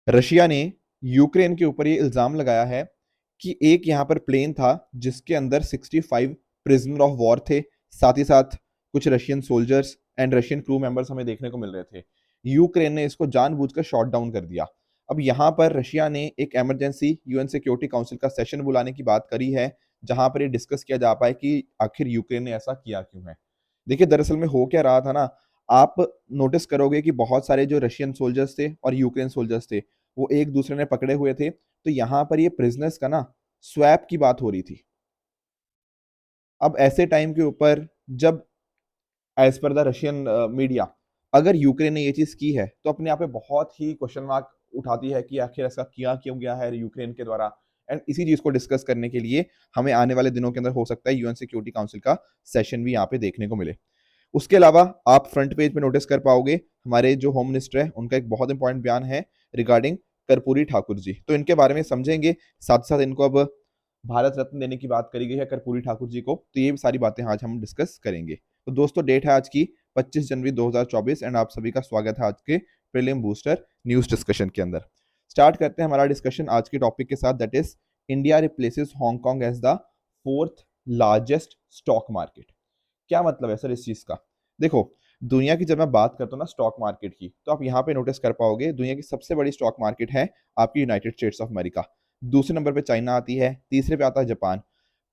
Russia ने Ukraine के ऊपर ये इल्जाम लगाया है कि एक यहाँ पर प्लेन था जिसके अंदर 65 प्रिजनर ऑफ वॉर थे, साथ ही साथ कुछ Russian soldiers and Russian crew members हमें देखने को मिल रहे थे। यूक्रेन ने इसको जानबूझकर शॉट डाउन कर दिया। अब यहाँ पर रशिया ने एक इमरजेंसी यूएन सिक्योरिटी काउंसिल का सेशन बुलाने की बात करी है, जहां पर ये डिस्कस किया जा पाए कि आखिर यूक्रेन ने ऐसा किया क्यों है। देखिए, दरअसल में हो क्या रहा था ना, आप नोटिस करोगे कि बहुत सारे जो रशियन सोल्जर्स थे और यूक्रेन सोल्जर्स थे, वो एक दूसरे ने पकड़े हुए थे। तो यहां पर ये प्रिजनर्स का ना स्वैप की बात हो रही थी। अब ऐसे टाइम के ऊपर जब as per the Russian media अगर यूक्रेन ने ये चीज की है तो अपने आप में बहुत ही क्वेश्चन मार्क उठाती है कि आखिर ऐसा किया क्यों गया है यूक्रेन के द्वारा। एंड इसी चीज को डिस्कस करने के लिए हमें आने वाले दिनों के अंदर हो सकता है यूएन सिक्योरिटी काउंसिल का सेशन भी यहाँ पे देखने को मिले। उसके अलावा आप फ्रंट पेज पे नोटिस कर पाओगे हमारे जो होम मिनिस्टर है उनका एक बहुत इंपॉर्टेंट बयान है रिगार्डिंग कर्पूरी ठाकुर जी, तो इनके बारे में समझेंगे। साथ साथ इनको अब भारत रत्न देने की बात करी गई है कर्पूरी ठाकुर जी को, तो ये सारी बातें आज हम डिस्कस करेंगे। तो दोस्तों, डेट है आज की 25 जनवरी 2024 एंड आप सभी का स्वागत है आज के प्रीलिम बूस्टर न्यूज डिस्कशन के अंदर। स्टार्ट करते हैं हमारा डिस्कशन आज के टॉपिक के साथ, that is India replaces Hong Kong as the fourth largest stock market. क्या मतलब है सर इस चीज का? देखो, दुनिया की जब मैं बात करता हूँ ना स्टॉक मार्केट की, तो आप यहाँ पे नोटिस कर पाओगे दुनिया की सबसे बड़ी स्टॉक मार्केट है आपकी यूनाइटेड स्टेट्स ऑफ अमेरिका। दूसरे नंबर पे चाइना आती है, तीसरे पे आता है जापान।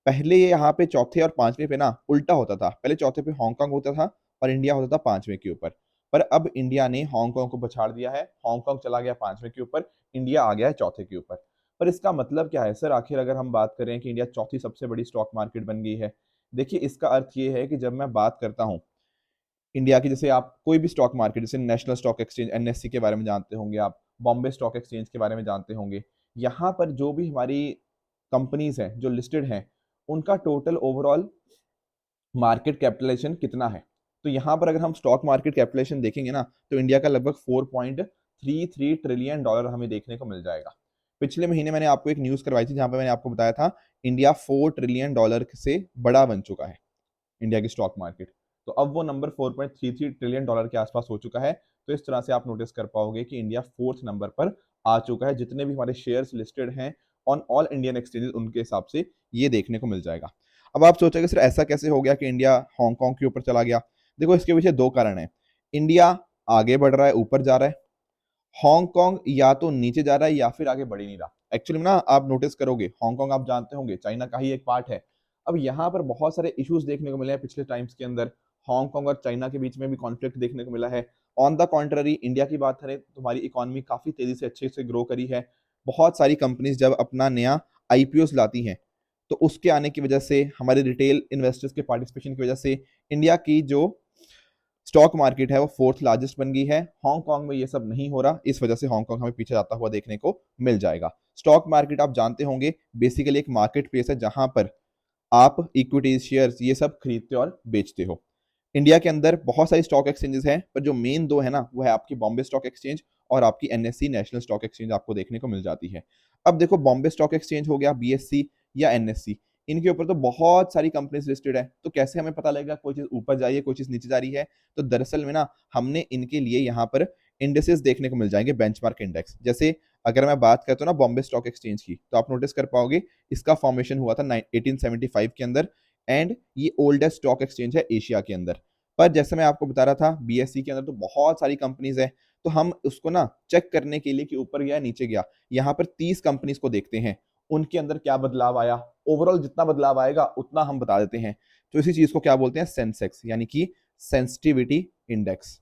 पहले ये यहाँ पे चौथे और पांचवें पे ना उल्टा होता था, पहले चौथे पे हांगकांग होता था और इंडिया होता था पांचवें के ऊपर। पर अब इंडिया ने हांगकांग को पछाड़ दिया है, हांगकांग चला गया पांचवें के ऊपर, इंडिया आ गया है चौथे के ऊपर। पर इसका मतलब क्या है सर? आखिर अगर हम बात करें कि इंडिया चौथी सबसे बड़ी स्टॉक मार्केट बन गई है, देखिए इसका अर्थ ये है कि जब मैं बात करता हूँ इंडिया की, जैसे आप कोई भी स्टॉक मार्केट जैसे नेशनल स्टॉक एक्सचेंज एनएससी के बारे में जानते होंगे, आप बॉम्बे स्टॉक एक्सचेंज के बारे में जानते होंगे, यहाँ पर जो भी हमारी कंपनीज हैं जो लिस्टेड हैं, उनका टोटल ओवरऑल मार्केट कैपिटलाइजेशन कितना है। तो यहाँ पर अगर हम स्टॉक मार्केट कैपिटलाइजेशन देखेंगे ना, तो इंडिया का लगभग 4.33 ट्रिलियन डॉलर हमें देखने को मिल जाएगा। पिछले महीने मैंने आपको एक न्यूज करवाई थी जहां पर मैंने आपको बताया था इंडिया 4 ट्रिलियन डॉलर से बड़ा बन चुका है इंडिया की स्टॉक मार्केट। तो अब वो नंबर 4.33 ट्रिलियन डॉलर के आसपास हो चुका है। तो इस तरह से आप नोटिस कर पाओगे कि इंडिया फोर्थ नंबर पर आ चुका है। जितने भी हमारे शेयर्स लिस्टेड हैं ऑन ऑल इंडियन एक्सचेंजेस, उनके हिसाब से ये देखने को मिल जाएगा। अब आप सोचोगे सर ऐसा कैसे हो गया कि इंडिया हांगकांग के ऊपर चला गया? देखो, इसके पीछे दो कारण है। इंडिया आगे बढ़ रहा है, ऊपर जा रहा है। हांगकांग या तो नीचे जा रहा है या फिर आगे बढ़ ही नहीं रहा। एक्चुअली में ना आप नोटिस करोगे हांगकांग आप जानते होंगे चाइना का ही एक पार्ट है। अब यहाँ पर बहुत सारे इश्यूज देखने को मिले हैं पिछले टाइम्स के अंदर, हांगकांग और चाइना के बीच में भी कॉन्फ्लिक्ट देखने को मिला है। ऑन द कॉन्ट्ररी इंडिया की बात करें तो हमारी इकोनॉमी काफी तेजी से अच्छे से ग्रो करी है। बहुत सारी कंपनीज जब अपना नया आईपीओ लाती हैं, तो उसके आने की वजह से, हमारे रिटेल इन्वेस्टर्स के पार्टिसिपेशन की वजह से इंडिया की जो स्टॉक मार्केट है वो फोर्थ लार्जेस्ट बन गई है। हांगकांग में ये सब नहीं हो रहा, इस वजह से हांगकांग हमें पीछे जाता हुआ देखने को मिल जाएगा। स्टॉक मार्केट आप जानते होंगे बेसिकली एक मार्केट प्लेस है जहां पर आप इक्विटीज, शेयर्स ये सब खरीदते और बेचते हो। इंडिया के अंदर बहुत सारी स्टॉक एक्सचेंजेस हैं, पर जो मेन दो है ना, वो है आपकी बॉम्बे स्टॉक एक्सचेंज और आपकी एनएससी नेशनल स्टॉक एक्सचेंज आपको देखने को मिल जाती है। अब देखो, बॉम्बे स्टॉक एक्सचेंज हो गया, बीएससी या एनएससी, इनके ऊपर तो बहुत सारी कंपनीज लिस्टेड है। तो कैसे हमें पता लगेगा कोई चीज ऊपर जा रही है कोई चीज नीचे जा रही है? तो दरअसल में ना हमने इनके लिए यहाँ पर इंडेसेस देखने को मिल जाएंगे, बेंचमार्क इंडेक्स। जैसे अगर मैं बात करता हूँ ना बॉम्बे स्टॉक एक्सचेंज की, तो आप नोटिस कर पाओगे इसका फॉर्मेशन हुआ था 1875 के अंदर, एंड ये ओल्डेस्ट स्टॉक एक्सचेंज है एशिया के अंदर। पर जैसे मैं आपको बता रहा था बीएससी के अंदर तो बहुत सारी कंपनीज है, तो हम उसको ना चेक करने के लिए कि ऊपर गया नीचे गया, यहाँ पर 30 कंपनीज को देखते हैं, उनके अंदर क्या बदलाव आया। ओवरऑल जितना बदलाव आएगा उतना हम बता देते हैं। तो इसी चीज को क्या बोलते हैं? सेंसेक्स, यानी कि सेंसिटिविटी इंडेक्स।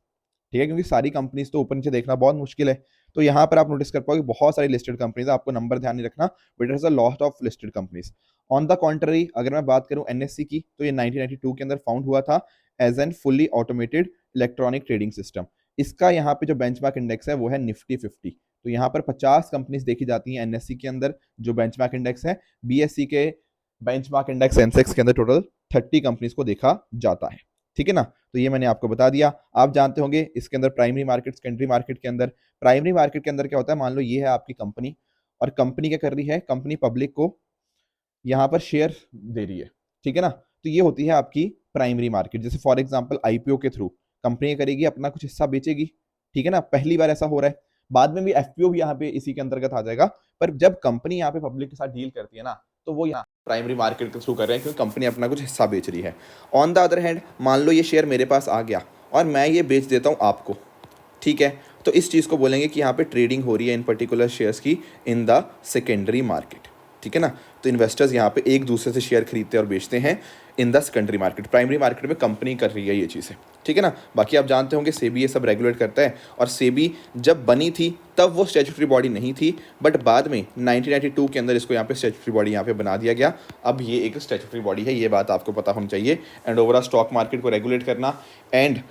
ठीक है, क्योंकि सारी कंपनीज तो ऊपर नीचे देखना बहुत मुश्किल है। तो यहाँ पर आप नोटिस कर पाओगे बहुत सारी लिस्टेड कंपनीज, आपको नंबर ध्यान नहीं रखना, but it is a lot of listed companies. On the contrary अगर मैं बात करूं एनएससी की, तो ये 1992 के अंदर फाउंड हुआ था as an fully automated electronic trading system. इसका यहाँ पे जो बेंचमार्क इंडेक्स है वो है निफ्टी 50। तो यहाँ पर 50 कंपनीज देखी जाती हैं एनएससी के अंदर जो बेंचमार्क इंडेक्स है। बीएससी के बेंचमार्क इंडेक्स सेंसेक्स के अंदर टोटल 30 कंपनीज को देखा जाता है। ठीक है ना? तो ये मैंने आपको बता दिया। आप जानते होंगे इसके अंदर प्राइमरी मार्केट, सेकेंडरी मार्केट के अंदर, प्राइमरी मार्केट के अंदर क्या होता है, मान लो ये है आपकी कंपनी, और कंपनी क्या कर रही है, कंपनी पब्लिक को यहाँ पर शेयर दे रही है। ठीक है ना? तो ये होती है आपकी प्राइमरी मार्केट। जैसे फॉर एग्जांपल आईपीओ के थ्रू कंपनी करेगी अपना कुछ हिस्सा बेचेगी। ठीक है ना? पहली बार ऐसा हो रहा है। बाद में भी एफपीओ भी यहाँ पे इसी के अंतर्गत आ जाएगा। पर जब कंपनी यहाँ पे पब्लिक के साथ डील करती है ना, तो वो यहाँ प्राइमरी मार्केट के थ्रू कर रहे हैं, क्योंकि कंपनी अपना कुछ हिस्सा बेच रही है। ऑन द अदर हैंड, मान लो ये शेयर मेरे पास आ गया और मैं ये बेच देता हूँ आपको, ठीक है, तो इस चीज़ को बोलेंगे कि यहाँ पे ट्रेडिंग हो रही है इन पर्टिकुलर शेयर्स की इन द सेकेंडरी मार्केट, ठीक है ना। तो इन्वेस्टर्स यहाँ पे एक दूसरे से शेयर खरीदते और बेचते हैं in the secondary market. Primary market में कंपनी कर रही है ये चीज़ें, ठीक है ना। बाकी आप जानते होंगे सेबी ये सब रेगुलेट करता है, और सेबी जब बनी थी तब वो स्टैट्यूटरी बॉडी नहीं थी, बट बाद में 1992 के अंदर इसको यहाँ पे स्टैट्यूटरी बॉडी यहाँ पे बना दिया गया। अब ये एक स्टैट्यूटरी बॉडी है, ये बात आपको पता होनी चाहिए। एंड ओवरऑल स्टॉक मार्केट को रेगुलेट करना एंड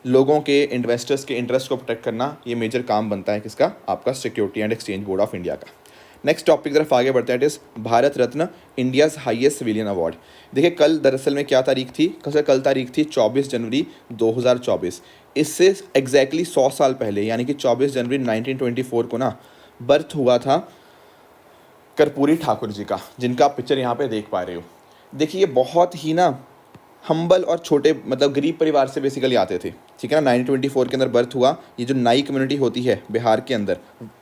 लोगों के, इन्वेस्टर्स के इंटरेस्ट को प्रोटेक्ट करना, ये मेजर काम बनता है किसका, आपका security and exchange board of India का। नेक्स्ट टॉपिक तरफ आगे बढ़ते हैं, it is Bharat Ratna, India's highest civilian award. देखिए कल दरअसल में क्या तारीख थी, कल तारीख थी 24 जनवरी 2024। इससे एग्जैक्टली 100 साल पहले यानी कि 24 जनवरी 1924 को ना बर्थ हुआ था कर्पूरी ठाकुर जी का, जिनका आप पिक्चर यहाँ पे देख पा रहे हो। देखिए ये बहुत ही ना हम्बल और छोटे, मतलब गरीब परिवार से बेसिकली आते थे, ठीक है ना। 1924 के अंदर बर्थ हुआ। ये जो नाई कम्युनिटी होती है बिहार के अंदर,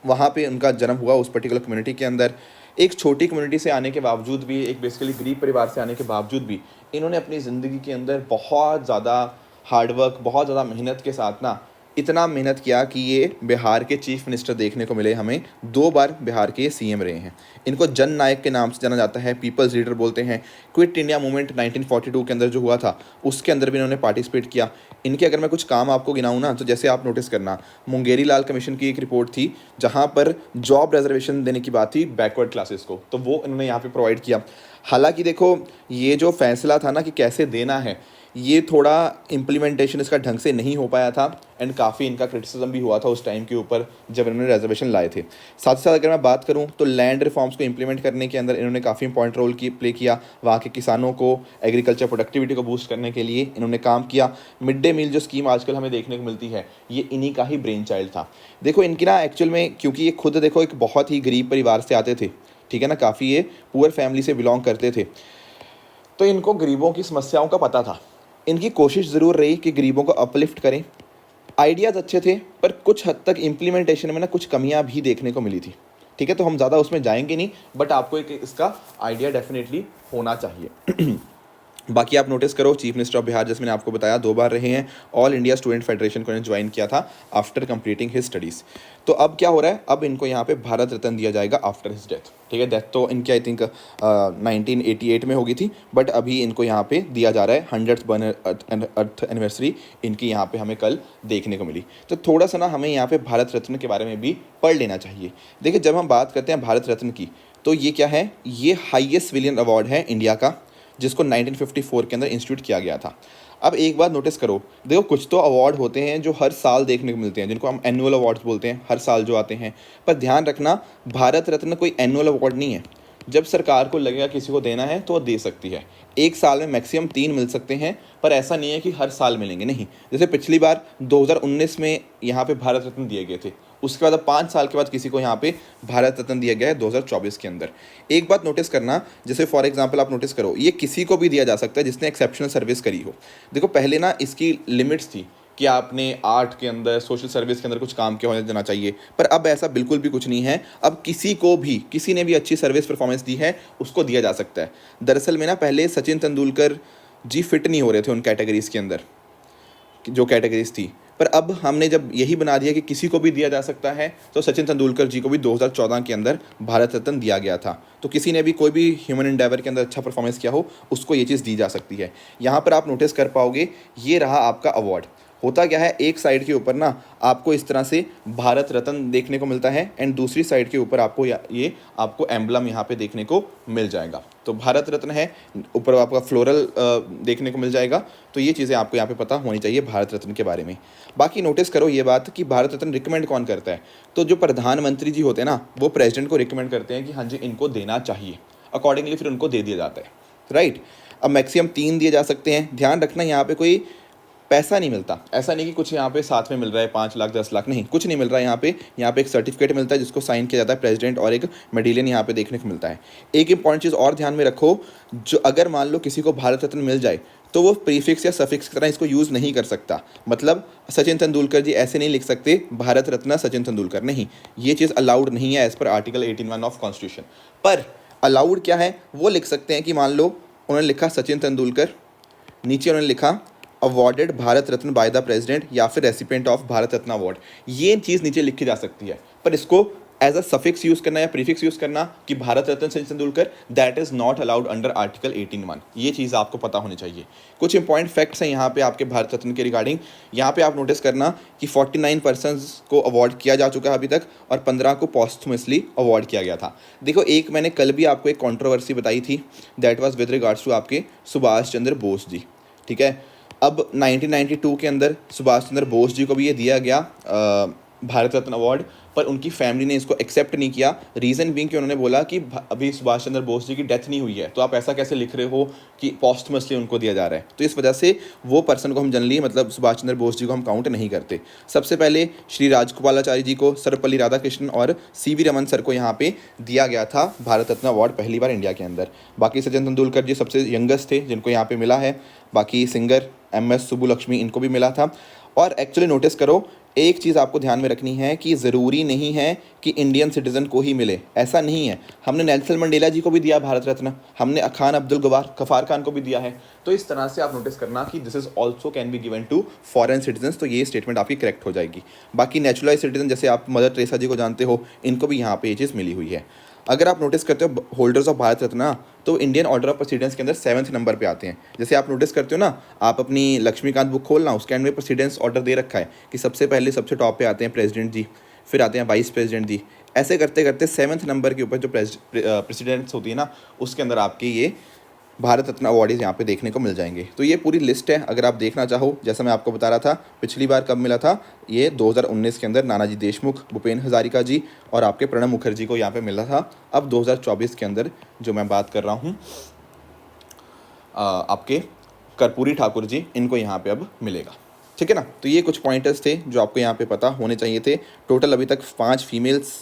वहाँ पे उनका जन्म हुआ, उस पर्टिकुलर कम्युनिटी के अंदर। एक छोटी कम्युनिटी से आने के बावजूद भी, एक बेसिकली गरीब परिवार से आने के बावजूद भी, इन्होंने अपनी ज़िंदगी के अंदर बहुत ज़्यादा हार्डवर्क, बहुत ज़्यादा मेहनत के साथ ना इतना मेहनत किया कि ये बिहार के चीफ मिनिस्टर देखने को मिले हमें। 2 बार बिहार के सीएम रहे हैं। इनको जन नायक के नाम से जाना जाता है, पीपल्स लीडर बोलते हैं। क्विट इंडिया मूवमेंट 1942 के अंदर जो हुआ था, उसके अंदर भी इन्होंने पार्टिसिपेट किया। इनके अगर मैं कुछ काम आपको गिनाऊँ ना, तो जैसे आप नोटिस करना, मुंगेरी लाल कमीशन की एक रिपोर्ट थी जहाँ पर जॉब रिजर्वेशन देने की बात थी बैकवर्ड क्लासेस को, तो वो इन्होंने यहाँ पर प्रोवाइड किया। हालांकि देखो ये जो फैसला था ना कि कैसे देना है, ये थोड़ा इम्प्लीमेंटेशन इसका ढंग से नहीं हो पाया था, एंड काफ़ी इनका क्रिटिसिज्म भी हुआ था उस टाइम के ऊपर जब इन्होंने रिजर्वेशन लाए थे। साथ ही साथ अगर मैं बात करूं तो लैंड रिफॉर्म्स को इम्प्लीमेंट करने के अंदर इन्होंने काफ़ी इंपॉर्टेंट रोल प्ले किया। वहाँ के किसानों को, एग्रीकल्चर प्रोडक्टिविटी को बूस्ट करने के लिए इन्होंने काम किया। मिड डे मील जो स्कीम आजकल हमें देखने को मिलती है, ये इन्हीं का ही ब्रेन चाइल्ड था। देखो इनकी ना एक्चुअल में, क्योंकि ये खुद देखो एक बहुत ही गरीब परिवार से आते थे, ठीक है ना, काफ़ी ये पुअर फैमिली से बिलोंग करते थे, तो इनको गरीबों की समस्याओं का पता था। इनकी कोशिश ज़रूर रही कि गरीबों को अपलिफ्ट करें। आइडियाज़ अच्छे थे, पर कुछ हद तक इम्प्लीमेंटेशन में ना कुछ कमियां भी देखने को मिली थी, ठीक है। तो हम ज़्यादा उसमें जाएंगे नहीं, बट आपको एक इसका आइडिया डेफिनेटली होना चाहिए। बाकी आप नोटिस करो, चीफ मिनिस्टर ऑफ बिहार, जैसे मैंने आपको बताया, 2 बार रहे हैं। ऑल इंडिया स्टूडेंट फेडरेशन को इन्होंने ज्वाइन किया था आफ्टर कंप्लीटिंग हिज स्टडीज़। तो अब क्या हो रहा है, अब इनको यहाँ पे भारत रत्न दिया जाएगा आफ्टर हिज डेथ, ठीक है। डेथ तो इनकी आई थिंक 1988 में होगी थी, बट अभी इनको यहाँ पे दिया जा रहा है। 100th बर्थ अर्थ एनिवर्सरी इनकी यहाँ पे हमें कल देखने को मिली। तो थोड़ा सा ना हमें यहाँ पे भारत रत्न के बारे में भी पढ़ लेना चाहिए। देखिए जब हम बात करते हैं भारत रत्न की, तो ये क्या है, ये हाईएस्ट सिविलियन अवार्ड है इंडिया का, जिसको 1954 के अंदर इंस्टीट्यूट किया गया था। अब एक बात नोटिस करो, देखो कुछ तो अवार्ड होते हैं जो हर साल देखने को मिलते हैं, जिनको हम एनुअल अवार्ड्स बोलते हैं, हर साल जो आते हैं। पर ध्यान रखना, भारत रत्न कोई एनुअल अवार्ड नहीं है। जब सरकार को लगेगा किसी को देना है तो वो दे सकती है। एक साल में मैक्सिमम 3 मिल सकते हैं, पर ऐसा नहीं है कि हर साल मिलेंगे, नहीं। जैसे पिछली बार 2019 में यहाँ पे भारत रत्न दिए गए थे, उसके बाद अब 5 साल के बाद किसी को यहाँ पे भारत रत्न दिया गया है 2024 के अंदर। एक बात नोटिस करना, जैसे फॉर एग्जांपल आप नोटिस करो, ये किसी को भी दिया जा सकता है जिसने एक्सेप्शनल सर्विस करी हो। देखो पहले ना इसकी लिमिट्स थी कि आपने आर्ट के अंदर, सोशल सर्विस के अंदर कुछ काम किया होने देना चाहिए, पर अब ऐसा बिल्कुल भी कुछ नहीं है। अब किसी को भी, किसी ने भी अच्छी सर्विस परफॉर्मेंस दी है, उसको दिया जा सकता है। दरअसल में ना पहले सचिन तेंदुलकर जी फिट नहीं हो रहे थे उन कैटेगरीज़ के अंदर, जो कैटेगरीज थी, पर अब हमने जब यही बना दिया कि किसी को भी दिया जा सकता है, तो सचिन तेंदुलकर जी को भी 2014 के अंदर भारत रत्न दिया गया था। तो किसी ने भी, कोई भी ह्यूमन एंडेवर के अंदर अच्छा परफॉर्मेंस किया हो, उसको ये चीज़ दी जा सकती है। यहाँ पर आप नोटिस कर पाओगे, ये रहा आपका अवार्ड। होता क्या है, एक साइड के ऊपर ना आपको इस तरह से भारत रत्न देखने को मिलता है, एंड दूसरी साइड के ऊपर आपको ये आपको एम्बलम यहाँ पे देखने को मिल जाएगा। तो भारत रत्न है, ऊपर आपका फ्लोरल देखने को मिल जाएगा। तो ये चीज़ें आपको यहाँ पे पता होनी चाहिए भारत रत्न के बारे में। बाकी नोटिस करो ये बात कि भारत रत्न रिकमेंड कौन करता है, तो जो प्रधानमंत्री जी होते हैं ना, वो प्रेसिडेंट को रिकमेंड करते हैं कि हाँ जी इनको देना चाहिए, अकॉर्डिंगली फिर उनको दे दिया जाता है, राइट। अब मैक्सिमम 3 दिए जा सकते हैं। ध्यान रखना यहाँ पे कोई पैसा नहीं मिलता, ऐसा नहीं कि कुछ यहाँ पे साथ में मिल रहा है 5 लाख 10 लाख, नहीं, कुछ नहीं मिल रहा है। यहाँ पे एक सर्टिफिकेट मिलता है जिसको साइन किया जाता है प्रेसिडेंट, और एक मेडेलियन यहाँ पे देखने को मिलता है। एक इंपॉर्टेंट चीज़ और ध्यान में रखो, जो अगर मान लो किसी को भारत रत्न मिल जाए, तो वो प्रीफिक्स या सफिक्स की तरह इसको यूज़ नहीं कर सकता। मतलब सचिन तेंदुलकर जी ऐसे नहीं लिख सकते भारत रत्न सचिन तेंदुलकर, नहीं, ये चीज़ अलाउड नहीं है as per article 18(1) of constitution. पर अलाउड क्या है, वो लिख सकते हैं कि मान लो उन्होंने लिखा सचिन तेंदुलकर, नीचे उन्होंने लिखा awarded Bharat Ratna by the president या फिर recipient of Bharat Ratna award, ये चीज़ नीचे लिखी जा सकती है। पर इसको एज अ सफिक्स यूज़ करना या प्रीफिक्स यूज़ करना कि Bharat Ratna Sachin Tendulkar, that is not allowed under article 18(1). ये चीज़ आपको पता होनी चाहिए। कुछ इंपॉर्टेंट फैक्ट्स हैं यहाँ पे आपके भारत रत्न के रिगार्डिंग। यहाँ पे आप नोटिस करना कि 49 पर्सन्स को अवार्ड किया जा चुका है अभी तक और 15 को पॉस्टमसली अवार्ड किया गया था। देखो, एक मैंने कल भी आपको एक कॉन्ट्रोवर्सी बताई थी, that was with regards to आपके सुभाष चंद्र बोस जी, ठीक है। अब 1992 के अंदर सुभाष चंद्र बोस जी को भी ये दिया गया भारत रत्न अवार्ड, पर उनकी फैमिली ने इसको एक्सेप्ट नहीं किया। रीज़न बीइंग कि उन्होंने बोला कि अभी सुभाष चंद्र बोस जी की डेथ नहीं हुई है, तो आप ऐसा कैसे लिख रहे हो कि पोस्टमसली उनको दिया जा रहा है। तो इस वजह से वो पर्सन को हम जनरली, मतलब सुभाष चंद्र बोस जी को हम काउंट नहीं करते। सबसे पहले श्री राजगोपालाचारी जी को, सर्वपल्ली राधाकृष्णन और सीवी रमन सर को यहाँ पे दिया गया था भारत रत्न अवार्ड पहली बार इंडिया के अंदर। बाकी सचिन तेंदुलकर जी सबसे यंगेस्ट थे जिनको यहाँ पे मिला है। बाकी सिंगर MS सुब्बुलक्ष्मी, इनको भी मिला था। और एक्चुअली नोटिस करो, एक चीज़ आपको ध्यान में रखनी है कि ज़रूरी नहीं है कि इंडियन सिटीज़न को ही मिले, ऐसा नहीं है। हमने नेल्सन मंडेला जी को भी दिया भारत रत्न, हमने खान अब्दुल गफ्फार खान को भी दिया है। तो इस तरह से आप नोटिस करना कि this is also can be given to foreign citizens, तो ये स्टेटमेंट आपकी करेक्ट हो जाएगी। बाकी नेचुरलाइज सिटीजन जैसे आप मदर टेरेसा जी को जानते हो, इनको भी यहाँ पे ये चीज़ मिली हुई है। अगर आप नोटिस करते हो होल्डर्स ऑफ भारत रत्न, तो इंडियन ऑर्डर ऑफ प्रेसिडेंस के अंदर 7वें नंबर पे आते हैं। जैसे आप नोटिस करते हो ना, आप अपनी लक्ष्मीकांत बुक खोलना, उसके अंदर में प्रेसिडेंस ऑर्डर दे रखा है कि सबसे पहले सबसे टॉप पे आते हैं प्रेसिडेंट जी, फिर आते हैं वाइस प्रेसिडेंट जी। ऐसे करते करते 7वें नंबर के ऊपर जो प्रेसिडेंट्स होती है ना, उसके अंदर आपके ये भारत रत्न अवार्डीज़ यहाँ पे देखने को मिल जाएंगे। तो ये पूरी लिस्ट है, अगर आप देखना चाहो। जैसा मैं आपको बता रहा था, पिछली बार कब मिला था, ये 2019 के अंदर नानाजी देशमुख, भूपेन हजारिका जी और आपके प्रणब मुखर्जी को यहाँ पे मिला था। अब 2024 के अंदर जो मैं बात कर रहा हूँ, आपके कर्पूरी ठाकुर जी, इनको यहाँ पे अब मिलेगा, ठीक है ना। तो ये कुछ पॉइंटर्स थे जो आपको यहाँ पे पता होने चाहिए थे। टोटल अभी तक 5 फीमेल्स,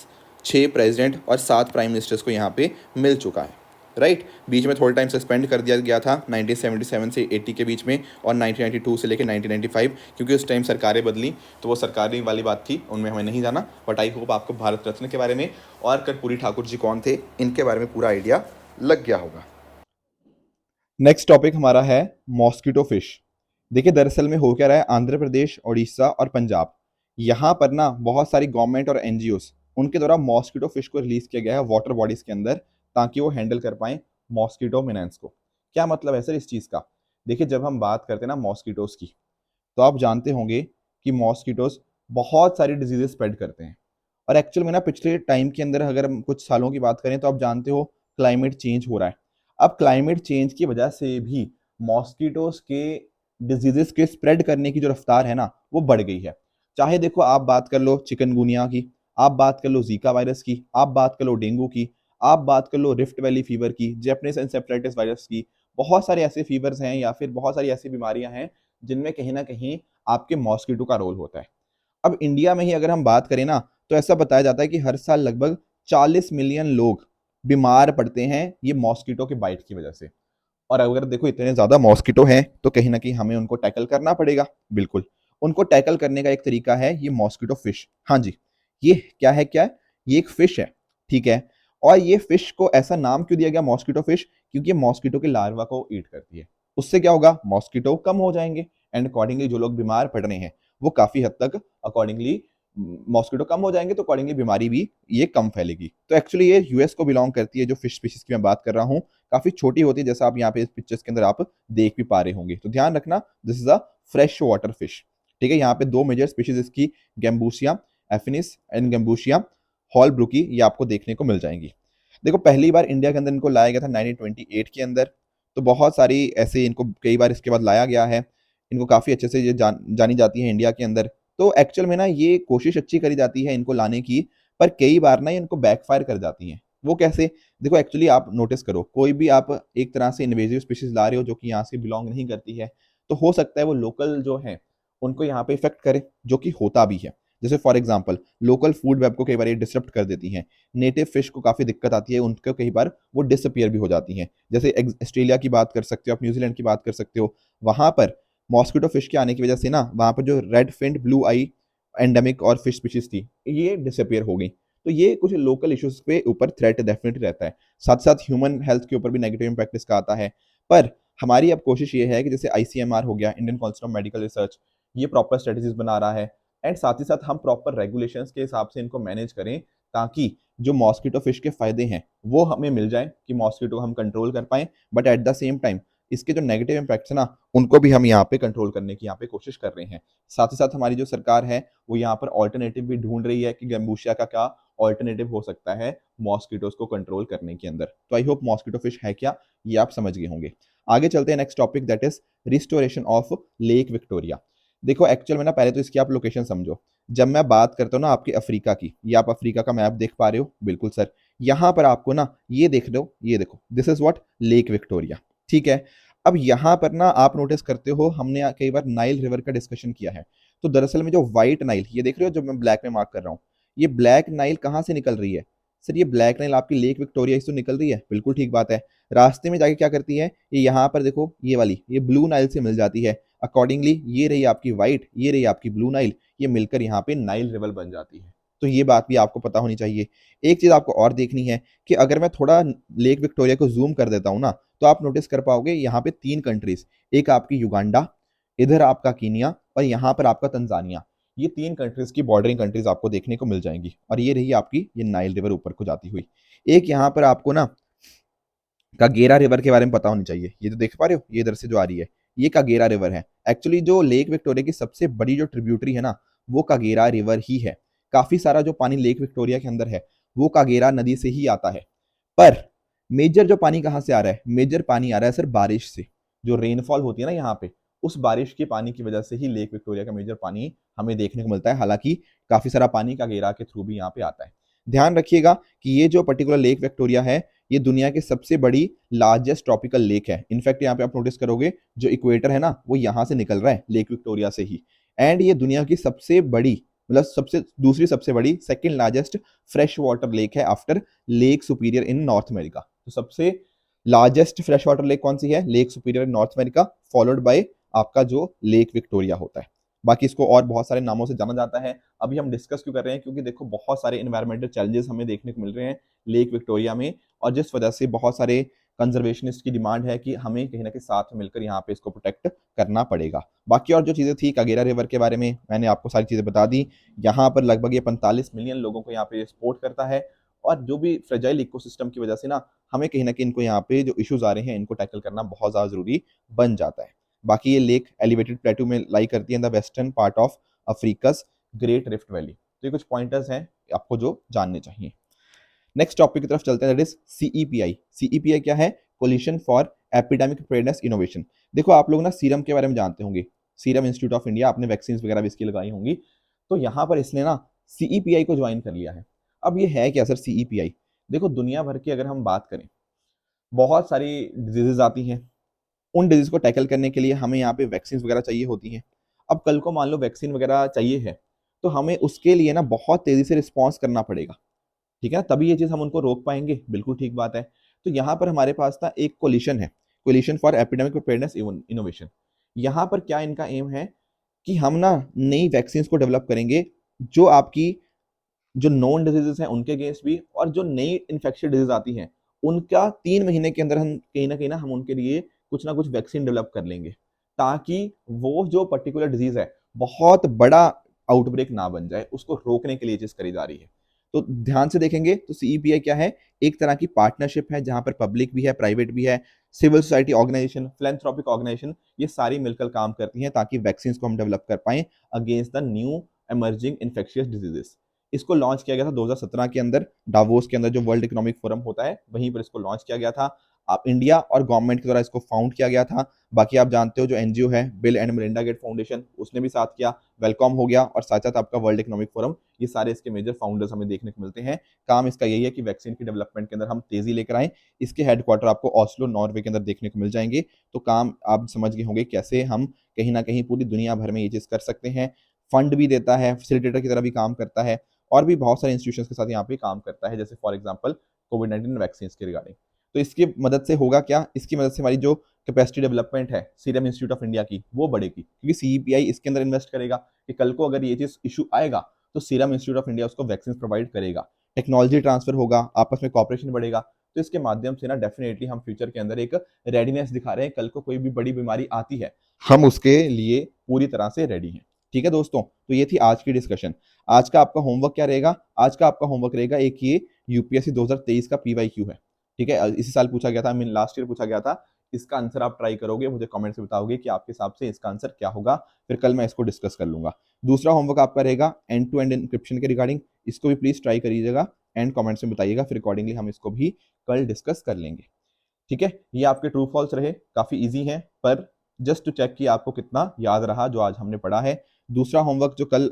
6 प्रेसिडेंट और 7 प्राइम मिनिस्टर्स को यहाँ पे मिल चुका है, राइट। बीच में थोड़ा टाइम सस्पेंड कर दिया गया था 1977 से 80 के बीच में, और 1992 से लेकर 1995, क्योंकि उस टाइम सरकारें बदली, तो वो सरकारी वाली बात थी, उनमें हमें नहीं जाना। बट आई होप आपको भारत रत्न के बारे में और कर्पूरी ठाकुर जी कौन थे, इनके बारे में पूरा आइडिया लग गया होगा। नेक्स्ट टॉपिक हमारा है मॉस्किटो फिश। देखिए, दरअसल में हो क्या रहा है, आंध्र प्रदेश, उड़ीसा और पंजाब, यहाँ पर ना बहुत सारी गवर्नमेंट और एनजीओस, उनके द्वारा मॉस्किटो फिश को रिलीज किया गया है वाटर बॉडीज के अंदर, ताकि वो हैंडल कर पाएं मॉस्किटो मिनेंस को। क्या मतलब है सर इस चीज़ का? देखिए, जब हम बात करते हैं ना मॉस्किटोस की, तो आप जानते होंगे कि मॉस्किटोस बहुत सारी डिजीजेस स्प्रेड करते हैं। और एक्चुअल में ना पिछले टाइम के अंदर अगर हम कुछ सालों की बात करें, तो आप जानते हो क्लाइमेट चेंज हो रहा है। अब क्लाइमेट चेंज की वजह से भी मॉस्किटोस के डिजीजेस के स्प्रेड करने की जो रफ्तार है ना, वो बढ़ गई है। चाहे देखो, आप बात कर लो चिकनगुनिया की, आप बात कर लो जीका वायरस की, आप बात कर लो डेंगू की, आप बात कर लो रिफ्ट वैली फीवर की, जैपनीज एन्सेफेलाइटिस वायरस की। बहुत सारे ऐसे फीवर्स हैं या फिर बहुत सारी ऐसी बीमारियां हैं जिनमें कहीं ना कहीं आपके मॉस्किटो का रोल होता है। अब इंडिया में ही अगर हम बात करें ना, तो ऐसा बताया जाता है कि हर साल लगभग 40 मिलियन लोग बीमार पड़ते हैं ये मॉस्किटो के बाइट की वजह से। और अगर देखो इतने ज्यादा मॉस्किटो हैं, तो कहीं ना कहीं हमें उनको टैकल करना पड़ेगा। बिल्कुल, उनको टैकल करने का एक तरीका है ये मॉस्किटो फिश। हाँ जी, ये क्या है, क्या है, ये एक फिश है, ठीक है। और ये फिश को ऐसा नाम क्यों दिया गया मॉस्किटो फिश? क्योंकि ये मॉस्किटो के लार्वा को ईट करती है। उससे क्या होगा, मॉस्किटो कम हो जाएंगे, एंड अकॉर्डिंगली जो लोग बीमार पड़ रहे हैं वो काफी हद तक अकॉर्डिंगली, मॉस्किटो कम हो जाएंगे तो अकॉर्डिंगली बीमारी भी ये कम फैलेगी। तो एक्चुअली ये यूएस को बिलोंग करती है, जो फिश स्पीशीज की मैं बात कर रहा हूँ। काफी छोटी होती है, जैसा आप यहाँ पे इस पिक्चर्स के अंदर आप देख भी पा रहे होंगे। तो ध्यान रखना, this is a fresh water fish, ठीक है। यहाँ पे 2 मेजर स्पीशीज इसकी, गैम्बूसिया एफिनिस एंड गैम्बूसिया हॉलब्रुकी, ये आपको देखने को मिल जाएंगी। देखो, पहली बार इंडिया के अंदर इनको लाया गया था 1928 के अंदर। तो बहुत सारी ऐसे इनको कई बार इसके बाद लाया गया है। इनको काफी अच्छे से ये जानी जाती है इंडिया के अंदर। तो एक्चुअल में ना ये कोशिश अच्छी करी जाती है इनको लाने की, पर कई बार ना ये इनको बैकफायर कर जाती हैं। वो कैसे? देखो, एक्चुअली आप नोटिस करो, कोई भी आप एक तरह से इन्वेजिव स्पीशीज ला रहे हो जो कि यहाँ से बिलोंग नहीं करती है, तो हो सकता है वो लोकल जो है उनको यहाँ पे इफेक्ट करे, जो कि होता भी है। जैसे for example local food web को कई बार ये डिसरप्ट कर देती हैं, नेटिव फिश को काफ़ी दिक्कत आती है, उनको कई बार वो डिसअपियर भी हो जाती हैं। जैसे ऑस्ट्रेलिया की बात कर सकते हो आप, न्यूजीलैंड की बात कर सकते हो, वहाँ पर मॉस्किटो फिश के आने की वजह से ना वहाँ पर जो रेड फिन्ड ब्लू आई एंडेमिक और फिश स्पीशीज थी ये डिसअपियर हो गई। तो ये कुछ लोकल इश्यूज पे ऊपर थ्रेट डेफिनेटली रहता है, साथ साथ ह्यूमन हेल्थ के ऊपर भी नेगेटिव इंपैक्ट इसका आता है। पर हमारी अब कोशिश ये है कि जैसे आईसीएमआर हो गया, Indian council of medical research, ये प्रॉपर स्ट्रेटेजीज बना रहा है एंड साथ ही साथ हम प्रॉपर रेगुलेशंस के हिसाब से इनको मैनेज करें ताकि जो मॉस्किटो फिश के फायदे हैं वो हमें मिल जाए कि मॉस्किटो हम कंट्रोल कर पाएं, but at the same time इसके जो नेगेटिव इम्पैक्ट्स है ना उनको भी हम यहाँ पे कंट्रोल करने की यहाँ पे कोशिश कर रहे हैं। साथ ही साथ हमारी जो सरकार है वो यहाँ पर ऑल्टरनेटिव भी ढूंढ रही है कि गैम्बूशिया का क्या ऑल्टरनेटिव हो सकता है मॉस्किटोज को कंट्रोल करने के अंदर। तो आई होप मॉस्किटो फिश है क्या ये आप समझ गए होंगे। आगे चलते हैं next topic, that is restoration of lake Victoria. देखो एक्चुअल में ना पहले तो इसकी आप लोकेशन समझो। जब मैं बात करता हूँ ना आपके अफ्रीका की, ये आप अफ्रीका का मैप देख पा रहे हो, बिल्कुल सर, यहाँ पर आपको ना ये देख लो, ये देखो, this is what lake Victoria, ठीक है। अब यहाँ पर ना आप नोटिस करते हो हमने कई बार नाइल रिवर का डिस्कशन किया है। तो दरअसल में जो व्हाइट नाइल, ये देख रहे हो जो मैं ब्लैक में मार्क कर रहा हूँ, ये ब्लैक नाइल कहाँ से निकल रही है? सर ये ब्लैक नाइल आपकी लेक विक्टोरिया से तो निकल रही है, बिल्कुल ठीक बात है। रास्ते में जाके क्या करती है, ये यहाँ पर देखो ये वाली, ये ब्लू नाइल से मिल जाती है। अकॉर्डिंगली ये रही आपकी व्हाइट, ये रही आपकी ब्लू नाइल, ये मिलकर यहाँ पे नाइल रिवर बन जाती है। तो ये बात भी आपको पता होनी चाहिए। एक चीज आपको और देखनी है कि अगर मैं थोड़ा लेक विक्टोरिया को जूम कर देता हूँ ना, तो आप नोटिस कर पाओगे यहाँ पे 3 कंट्रीज, एक आपकी युगांडा, इधर आपका कीनिया और यहाँ पर आपका तंजानिया। ये 3 कंट्रीज की बॉर्डरिंग कंट्रीज आपको देखने को मिल जाएंगी और ये रही आपकी ये नाइल रिवर ऊपर को जाती हुई। एक यहाँ पर आपको ना कागेरा रिवर के बारे में पता होनी चाहिए, ये तो देख पा रहे हो, ये इधर से जो आ रही है ये कागेरा रिवर है। एक्चुअली जो लेक विक्टोरिया की सबसे बड़ी जो ट्रिब्यूटरी है ना वो कागेरा रिवर ही है। काफी सारा जो पानी लेक विक्टोरिया के अंदर है वो कागेरा नदी से ही आता है। पर मेजर जो पानी कहाँ से आ रहा है? मेजर पानी आ रहा है सर बारिश से। जो रेनफॉल होती है ना यहाँ पे, उस बारिश के पानी की वजह से ही लेक विक्टोरिया का मेजर पानी हमें देखने को मिलता है। हालांकि काफी सारा पानी कागेरा के थ्रू भी यहाँ पे आता है। ध्यान रखिएगा कि ये जो पर्टिकुलर लेक विक्टोरिया है ये दुनिया की सबसे बड़ी लार्जेस्ट ट्रॉपिकल लेक है। इनफैक्ट यहाँ पे आप नोटिस करोगे जो इक्वेटर है ना वो यहाँ से निकल रहा है लेक विक्टोरिया से ही। एंड ये दुनिया की सबसे बड़ी, मतलब सबसे दूसरी सबसे बड़ी, second largest fresh water lake है आफ्टर लेक सुपीरियर इन नॉर्थ अमेरिका। तो सबसे लार्जेस्ट फ्रेश वाटर लेक कौन सी है? Lake superior in north America, followed by आपका जो लेक विक्टोरिया होता है। बाकी इसको और बहुत सारे नामों से जाना जाता है। अभी हम डिस्कस क्यों कर रहे हैं? क्योंकि देखो बहुत सारे एनवायरमेंटल चैलेंजेस हमें देखने को मिल रहे हैं लेक विक्टोरिया में, और जिस वजह से बहुत सारे कंजर्वेशनिस्ट की डिमांड है कि हमें कहीं ना कहीं साथ में मिलकर यहाँ पे इसको प्रोटेक्ट करना पड़ेगा। बाकी और जो चीज़ें थी कागेरा रिवर के बारे में मैंने आपको सारी चीज़ें बता दी। यहाँ पर लगभग ये 45 मिलियन लोगों को यहाँ पे सपोर्ट करता है, और जो भी फ्रेजाइल इकोसिस्टम की वजह से ना हमें कहीं ना कहीं इनको यहाँ पे जो इश्यूज आ रहे हैं इनको टैकल करना बहुत ज़्यादा जरूरी बन जाता है। बाकी ये लेक एलिवेटेड प्लेटू में लाई करती है in the western part of Africa's great rift valley. तो ये कुछ पॉइंटर्स हैं आपको जो जानने चाहिए। नेक्स्ट टॉपिक की तरफ चलते हैं, दैट इज सीईपीआई। सीईपीआई क्या है? Coalition for epidemic preparedness innovation. देखो आप लोग ना सीरम के बारे में जानते होंगे, सीरम इंस्टीट्यूट ऑफ इंडिया, आपने वैक्सीन वगैरह भी इसकी लगाई होंगी। तो यहाँ पर इसने ना सीईपीआई को ज्वाइन कर लिया है। अब ये है क्या सर सीईपीआई? देखो दुनिया भर की अगर हम बात करें, बहुत सारी डिजीजेज आती हैं, उन डिजीज को टैकल करने के लिए हमें यहाँ पे वैक्सीन वगैरह चाहिए होती हैं। अब कल को मान लो वैक्सीन वगैरह चाहिए है तो हमें उसके लिए ना बहुत तेजी से रिस्पॉन्स करना पड़ेगा, ठीक है, तभी ये चीज हम उनको रोक पाएंगे, बिल्कुल ठीक बात है। तो यहाँ पर हमारे पास ना एक कोलिशन है, coalition for epidemic preparedness innovation. यहाँ पर क्या इनका एम है कि हम ना नई वैक्सीन को डेवलप करेंगे जो आपकी जो नॉन डिजीजेस हैं उनके अगेंस्ट भी, और जो नई इन्फेक्शियस डिजीज आती हैं उनका 3 महीने के अंदर हम कहीं ना हम उनके लिए कुछ ना कुछ वैक्सीन डेवलप कर लेंगे, ताकि वो जो पर्टिकुलर डिजीज है बहुत बड़ा आउटब्रेक ना बन जाए, उसको रोकने के लिए चीज करी जा रही है। तो ध्यान से देखेंगे तो सीईपीआई क्या है? एक तरह की पार्टनरशिप है जहां पर पब्लिक भी है, प्राइवेट भी है, civil society organisation, philanthropic organisation, ये सारी मिलकर काम करती हैं ताकि वैक्सीन को हम डेवलप कर पाए against the new emerging infectious diseases. इसको लॉन्च किया गया था 2017 के अंदर, डावोस के अंदर जो वर्ल्ड इकोनॉमिक फोरम होता है वहीं पर इसको लॉन्च किया गया था। आप इंडिया और गवर्नमेंट के द्वारा इसको फाउंड किया गया था। बाकी आप जानते हो जो एनजीओ है Bill and Melinda Gate foundation, उसने भी साथ किया, वेलकॉम हो गया, और साथ साथ आपका वर्ल्ड इकोनॉमिक फोरम, ये सारे इसके मेजर फाउंडर्स हमें देखने को मिलते हैं। काम इसका यही है कि वैक्सीन की डेवलपमेंट के अंदर हम तेजी लेकर आए। इसके हेडक्वार्टर आपको ऑस्लो नॉर्वे के अंदर देखने को मिल जाएंगे। तो काम आप समझ गए होंगे कैसे हम कहीं ना कहीं पूरी दुनिया भर में ये चीज कर सकते हैं। फंड भी देता है, फैसिलिटेटर की तरह भी काम करता है, और भी बहुत सारे इंस्टीट्यूशंस के साथ यहाँ पे काम करता है, जैसे फॉर एग्जांपल कोविड-19 वैक्सीन के रिगार्डिंग। तो इसकी मदद से होगा क्या, इसकी मदद से हमारी जो कैपेसिटी डेवलपमेंट है सीरम इंस्टीट्यूट ऑफ इंडिया की, वो बढ़ेगी, क्योंकि सीईपीआई इसके अंदर इन्वेस्ट करेगा कि कल को अगर ये चीज इशू आएगा तो सीरम इंस्टीट्यूट ऑफ इंडिया उसको वैक्सीन प्रोवाइड करेगा, टेक्नोलॉजी ट्रांसफर होगा, आपस में कॉपरेशन बढ़ेगा। तो इसके माध्यम से ना डेफिनेटली हम फ्यूचर के अंदर एक रेडीनेस दिखा रहे हैं, कल को कोई भी बड़ी बीमारी आती है हम उसके लिए पूरी तरह से रेडी हैं। ठीक है दोस्तों, तो ये थी आज की डिस्कशन। आज का आपका होमवर्क क्या रहेगा, आज का आपका होमवर्क रहेगा एक ये यूपीएससी 2023 का पीवाईक्यू है। ठीक है, इसी साल पूछा गया था, मीन लास्ट ईयर पूछा गया था। इसका आंसर आप ट्राई करोगे, मुझे कमेंट से बताओगे कि आपके हिसाब से इसका आंसर क्या होगा, फिर कल मैं इसको डिस्कस कर लूंगा। दूसरा होमवर्क आपका रहेगा एंड टू एंड इंक्रिप्शन के रिगार्डिंग, इसको भी प्लीज ट्राई करिएगा एंड कमेंट्स में बताइएगा, फिर अकॉर्डिंगली हम इसको भी कल डिस्कस कर लेंगे। ठीक है, ये आपके ट्रू फॉल्स रहे, काफी इजी हैं, पर जस्ट टू चेक कि आपको कितना याद रहा जो आज हमने पढ़ा है। दूसरा होमवर्क जो कल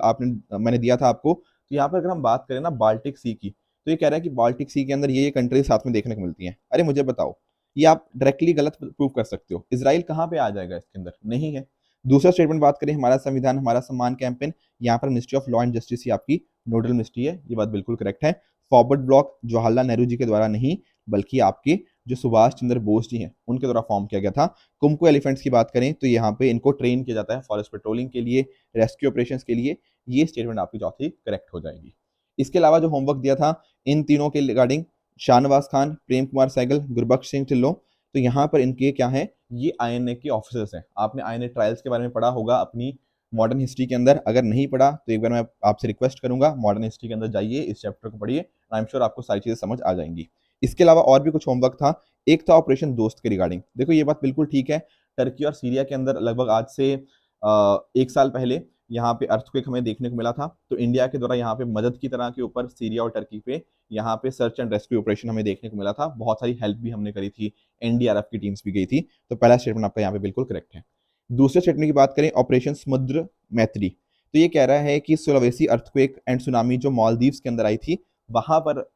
मैंने दिया था आपको, तो यहाँ पर अगर हम बात करें ना बाल्टिक सी की, तो ये कह रहा है कि बाल्टिक सी के अंदर ये कंट्रीज साथ में देखने को मिलती हैं। अरे मुझे बताओ, ये आप डायरेक्टली गलत प्रूव कर सकते हो, इजराइल कहाँ पे आ जाएगा इसके अंदर, नहीं है। दूसरा स्टेटमेंट बात करें, हमारा संविधान हमारा सम्मान कैंपेन, यहाँ पर ministry of law and justice ही आपकी नोडल मिनिस्ट्री है, ये बात बिल्कुल करेक्ट है। फॉरवर्ड ब्लॉक जवाहरलाल नेहरू जी के द्वारा नहीं, बल्कि आपके जो सुभाष चंद्र बोस जी हैं उनके द्वारा फॉर्म किया गया था। कुमको एलिफेंट्स की बात करें तो यहाँ पे इनको ट्रेन किया जाता है फॉरेस्ट पेट्रोलिंग के लिए, रेस्क्यू ऑपरेशंस के लिए। ये स्टेटमेंट आपकी चौथी करेक्ट हो जाएगी। इसके अलावा जो होमवर्क दिया था इन तीनों के रिगार्डिंग, शाहनवाज खान, प्रेम कुमार सहगल, गुरबख्श सिंह ढिल्लों, तो यहाँ पर इनके क्या है, ये आईएनए के ऑफिसर्स हैं। आपने आईएनए ट्रायल्स के बारे में पढ़ा होगा अपनी मॉडर्न हिस्ट्री के अंदर, अगर नहीं पढ़ा तो एक बार मैं आपसे रिक्वेस्ट करूंगा मॉडर्न हिस्ट्री के अंदर जाइए, इस चैप्टर को पढ़िए, आई एम श्योर आपको सारी चीजें समझ आ जाएंगी। इसके अलावा और भी कुछ होमवर्क था, एक था ऑपरेशन दोस्त के रिगार्डिंग। देखो ये बात बिल्कुल ठीक है, टर्की और सीरिया के अंदर लगभग आज से 1 साल पहले यहाँ पे अर्थक्वेक हमें देखने को मिला था, तो इंडिया के द्वारा यहाँ पे मदद की तरह के ऊपर सीरिया और टर्की पे यहाँ पे सर्च एंड रेस्क्यू ऑपरेशन हमें देखने को मिला था, बहुत सारी हेल्प भी हमने करी थी, एनडीआरएफ की टीम्स भी गई थी। तो पहला स्टेटमेंट आपका यहाँ पे बिल्कुल करेक्ट है। दूसरे स्टेटमेंट की बात करें ऑपरेशन समुद्र मैत्री, तो ये कह रहा है कि सुलावेसी अर्थक्वेक एंड सुनामी जो मालदीव्स के अंदर आई थी, वहां पर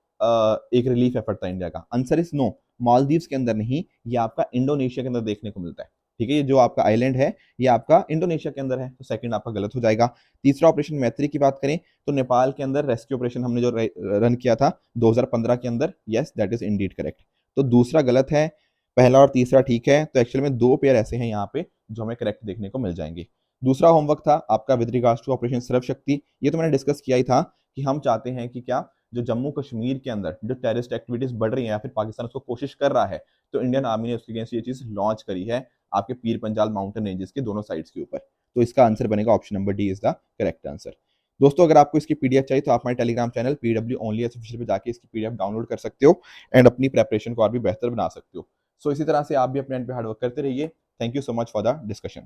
एक रिलीफ एफर्ट था इंडिया का। आंसर इज नो, मालदीव्स के अंदर नहीं, ये आपका इंडोनेशिया के अंदर देखने को मिलता है। ठीक है, ये जो आपका आइलैंड है ये आपका इंडोनेशिया के अंदर है, तो सेकंड आपका गलत हो जाएगा। तीसरा ऑपरेशन मैत्री की बात करें तो नेपाल के अंदर रेस्क्यू ऑपरेशन हमने जो रन किया था 2015 के अंदर, yes that is Indeed correct. तो दूसरा गलत है, पहला और तीसरा ठीक है, तो एक्चुअल में 2 पेयर ऐसे हैं यहाँ पे जो हमें करेक्ट देखने को मिल जाएंगे। दूसरा होमवर्क था आपका विद रिगार्ड्स टू ऑपरेशन सर्व शक्ति, ये तो मैंने डिस्कस किया ही था कि हम चाहते हैं कि क्या जो जम्मू कश्मीर के अंदर जो टेररिस्ट एक्टिविटीज बढ़ रही हैं या फिर पाकिस्तान उसको कोशिश कर रहा है, तो इंडियन आर्मी ने उसके अगेंस्ट ये चीज लॉन्च करी है आपके पीर पंजाल माउंटेन रेंजेस के दोनों साइड्स के ऊपर। तो इसका आंसर बनेगा option number D is the correct answer. दोस्तों अगर आपको इसकी पीडीएफ चाहिए तो आप हमारे Telegram channel PW only official पे जाके इसकी पीडीएफ डाउनलोड कर सकते हो एंड अपनी प्रेपरेशन को और भी बेहतर बना सकते हो। सो इसी तरह से आप भी अपने एंड पे हार्डवर्क करते रहिए। Thank you so much for the discussion.